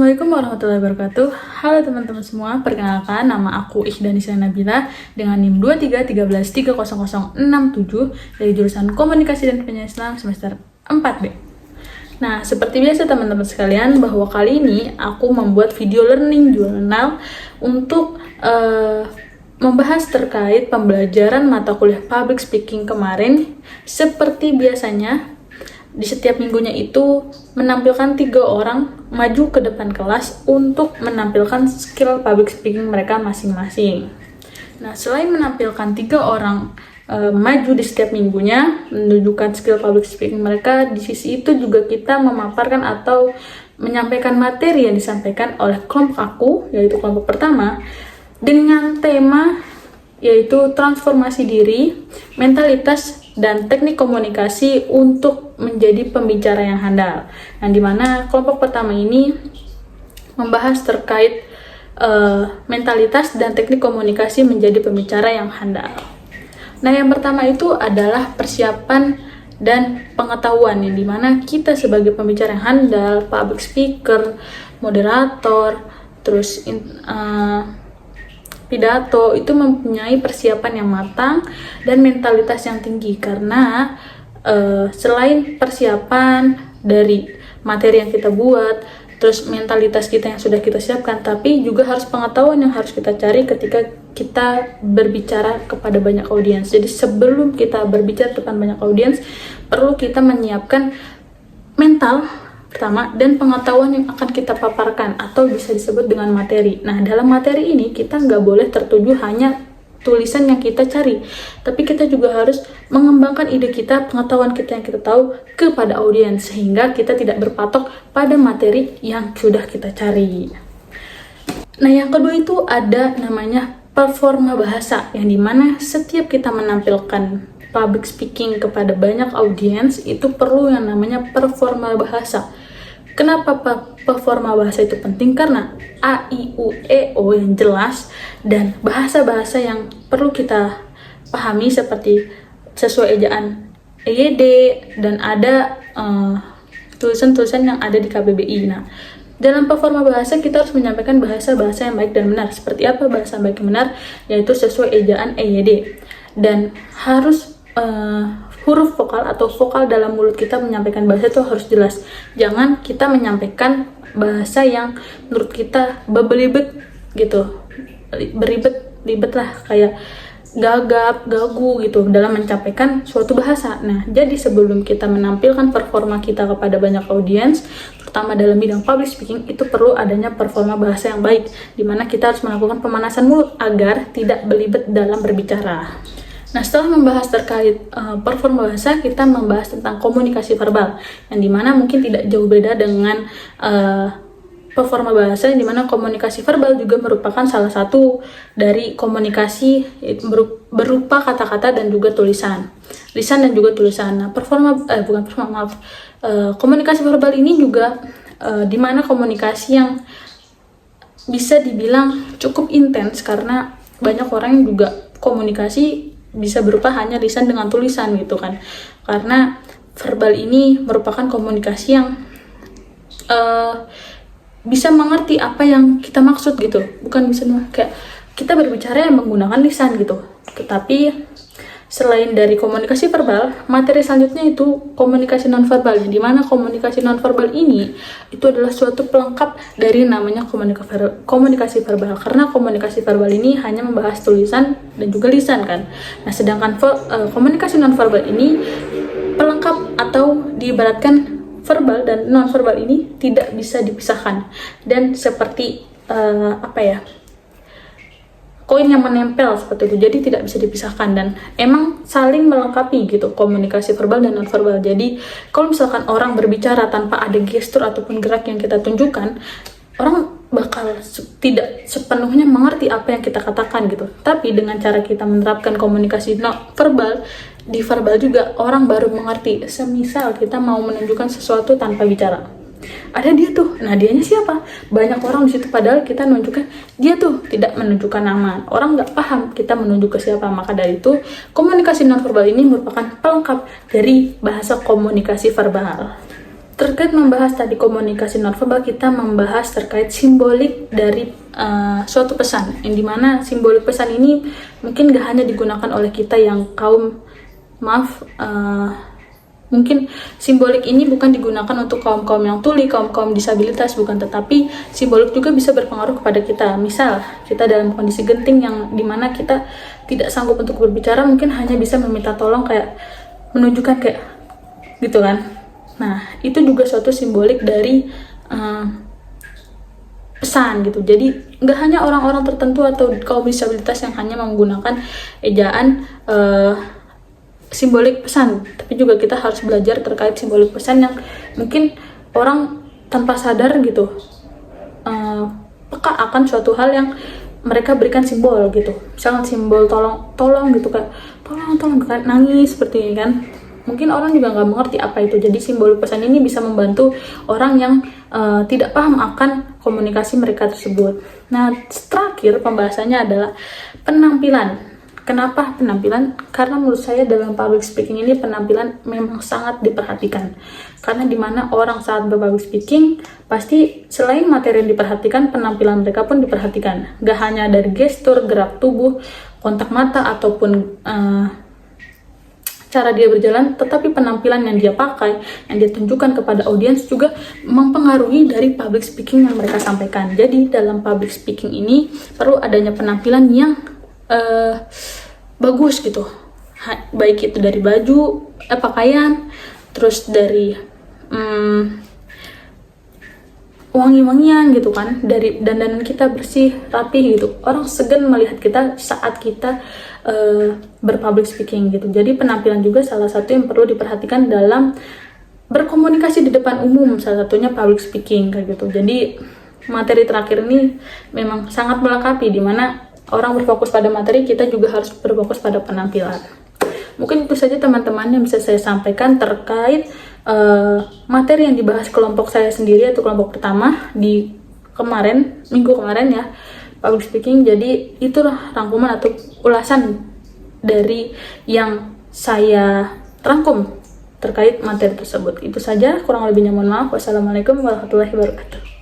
Assalamualaikum warahmatullahi wabarakatuh. Halo teman-teman semua, perkenalkan nama aku Ikhdanisa Nabila dengan NIM 23133067 dari jurusan Komunikasi dan Penyiaran Islam semester 4B. Nah, seperti biasa teman-teman sekalian, bahwa kali ini aku membuat video learning journal untuk membahas terkait pembelajaran mata kuliah public speaking kemarin. Seperti biasanya, di setiap minggunya itu menampilkan 3 orang maju ke depan kelas untuk menampilkan skill public speaking mereka masing-masing. Nah, selain menampilkan 3 orang maju di setiap minggunya menunjukkan skill public speaking mereka, di sisi itu juga kita memaparkan atau menyampaikan materi yang disampaikan oleh kelompok aku, yaitu kelompok pertama, dengan tema yaitu transformasi diri, mentalitas, dan teknik komunikasi untuk menjadi pembicara yang handal. Nah, di mana kelompok pertama ini membahas terkait mentalitas dan teknik komunikasi menjadi pembicara yang handal. Nah, yang pertama itu adalah persiapan dan pengetahuan, yang dimana kita sebagai pembicara yang handal, public speaker, moderator, terus pidato itu mempunyai persiapan yang matang dan mentalitas yang tinggi, karena selain persiapan dari materi yang kita buat, terus mentalitas kita yang sudah kita siapkan, tapi juga harus pengetahuan yang harus kita cari ketika kita berbicara kepada banyak audiens. Jadi sebelum kita berbicara depan banyak audiens, perlu kita menyiapkan mental pertama dan pengetahuan yang akan kita paparkan atau bisa disebut dengan materi. Nah, dalam materi ini kita nggak boleh tertuju hanya tulisan yang kita cari, tapi kita juga harus mengembangkan ide kita, pengetahuan kita yang kita tahu kepada audiens, sehingga kita tidak berpatok pada materi yang sudah kita cari. Nah, yang kedua itu ada namanya performa bahasa, yang dimana setiap kita menampilkan public speaking kepada banyak audiens itu perlu yang namanya performa bahasa. Kenapa performa bahasa itu penting? Karena A, I, U, E, O yang jelas dan bahasa-bahasa yang perlu kita pahami seperti sesuai ejaan EYD, dan ada tulisan-tulisan yang ada di KBBI. Nah, dalam performa bahasa kita harus menyampaikan bahasa-bahasa yang baik dan benar. Seperti apa bahasa baik dan benar? Yaitu sesuai ejaan EYD, dan harus huruf vokal atau vokal dalam mulut kita menyampaikan bahasa itu harus jelas. Jangan kita menyampaikan bahasa yang menurut kita bebelibet gitu, beribet lah, kayak gagap, gagu gitu dalam menyampaikan suatu bahasa. Nah, jadi sebelum kita menampilkan performa kita kepada banyak audiens, terutama dalam bidang public speaking, itu perlu adanya performa bahasa yang baik, dimana kita harus melakukan pemanasan mulut agar tidak belibet dalam berbicara. Nah, setelah membahas terkait performa bahasa, kita membahas tentang komunikasi verbal, yang dimana mungkin tidak jauh beda dengan performa bahasa, yang dimana komunikasi verbal juga merupakan salah satu dari komunikasi, berupa kata-kata dan juga tulisan, lisan dan juga tulisan. Nah, komunikasi verbal ini juga dimana komunikasi yang bisa dibilang cukup intens, karena banyak orang yang juga komunikasi bisa berupa hanya lisan dengan tulisan gitu kan, karena verbal ini merupakan komunikasi yang bisa mengerti apa yang kita maksud gitu, bukan bisa kayak kita berbicara yang menggunakan lisan gitu. Tetapi selain dari komunikasi verbal, materi selanjutnya itu komunikasi nonverbal, di mana komunikasi nonverbal ini itu adalah suatu pelengkap dari namanya komunikasi verbal, karena komunikasi verbal ini hanya membahas tulisan dan juga lisan kan. Nah, sedangkan komunikasi nonverbal ini pelengkap, atau diibaratkan verbal dan nonverbal ini tidak bisa dipisahkan, dan seperti koin yang menempel seperti itu, jadi tidak bisa dipisahkan dan emang saling melengkapi gitu, komunikasi verbal dan nonverbal. Jadi kalau misalkan orang berbicara tanpa ada gestur ataupun gerak yang kita tunjukkan, orang bakal tidak sepenuhnya mengerti apa yang kita katakan gitu. Tapi dengan cara kita menerapkan komunikasi verbal, di verbal juga orang baru mengerti. Semisal kita mau menunjukkan sesuatu tanpa bicara, ada dia tuh, nah dianya siapa? Banyak orang di situ, padahal kita menunjukkan dia tuh, tidak menunjukkan nama. Orang nggak paham kita menunjuk ke siapa. Maka dari itu, komunikasi nonverbal ini merupakan pelengkap dari bahasa komunikasi verbal. terkait membahas tadi komunikasi nonverbal, kita membahas terkait simbolik dari suatu pesan, yang dimana simbolik pesan ini mungkin gak hanya digunakan oleh kita yang mungkin simbolik ini bukan digunakan untuk kaum-kaum yang tuli, kaum-kaum disabilitas, bukan, tetapi simbolik juga bisa berpengaruh kepada kita. Misal kita dalam kondisi genting yang dimana kita tidak sanggup untuk berbicara, mungkin hanya bisa meminta tolong, kayak menunjukkan kayak gitu kan. Nah, itu juga suatu simbolik dari pesan gitu. Jadi nggak hanya orang-orang tertentu atau kaum disabilitas yang hanya menggunakan ejaan simbolik pesan, tapi juga kita harus belajar terkait simbolik pesan yang mungkin orang tanpa sadar gitu peka akan suatu hal yang mereka berikan simbol gitu. Misalnya simbol tolong gitu, kayak tolong kayak nangis seperti ini kan. Mungkin orang juga nggak mengerti apa itu. Jadi simbolik pesan ini bisa membantu orang yang tidak paham akan komunikasi mereka tersebut. Nah, terakhir pembahasannya adalah penampilan. Kenapa penampilan? Karena menurut saya dalam public speaking ini penampilan memang sangat diperhatikan. Karena dimana orang saat berpublic speaking, pasti selain materi yang diperhatikan, penampilan mereka pun diperhatikan. Gak hanya dari gestur, gerak tubuh, kontak mata, ataupun cara dia berjalan, tetapi penampilan yang dia pakai, yang dia tunjukkan kepada audiens juga mempengaruhi dari public speaking yang mereka sampaikan. Jadi dalam public speaking ini perlu adanya penampilan yang bagus gitu, baik itu dari baju, pakaian, terus dari wangi-wangian gitu kan, dari dandanan kita bersih, rapi gitu. Orang segan melihat kita saat kita berpublic speaking gitu. Jadi penampilan juga salah satu yang perlu diperhatikan dalam berkomunikasi di depan umum, salah satunya public speaking kayak gitu. Jadi materi terakhir ini memang sangat melengkapi, dimana orang berfokus pada materi, kita juga harus berfokus pada penampilan. Mungkin itu saja teman-teman yang bisa saya sampaikan terkait materi yang dibahas kelompok saya sendiri, atau kelompok pertama di minggu kemarin ya, public speaking. Jadi itulah rangkuman atau ulasan dari yang saya rangkum terkait materi tersebut. Itu saja, kurang lebihnya mohon maaf. Wassalamualaikum warahmatullahi wabarakatuh.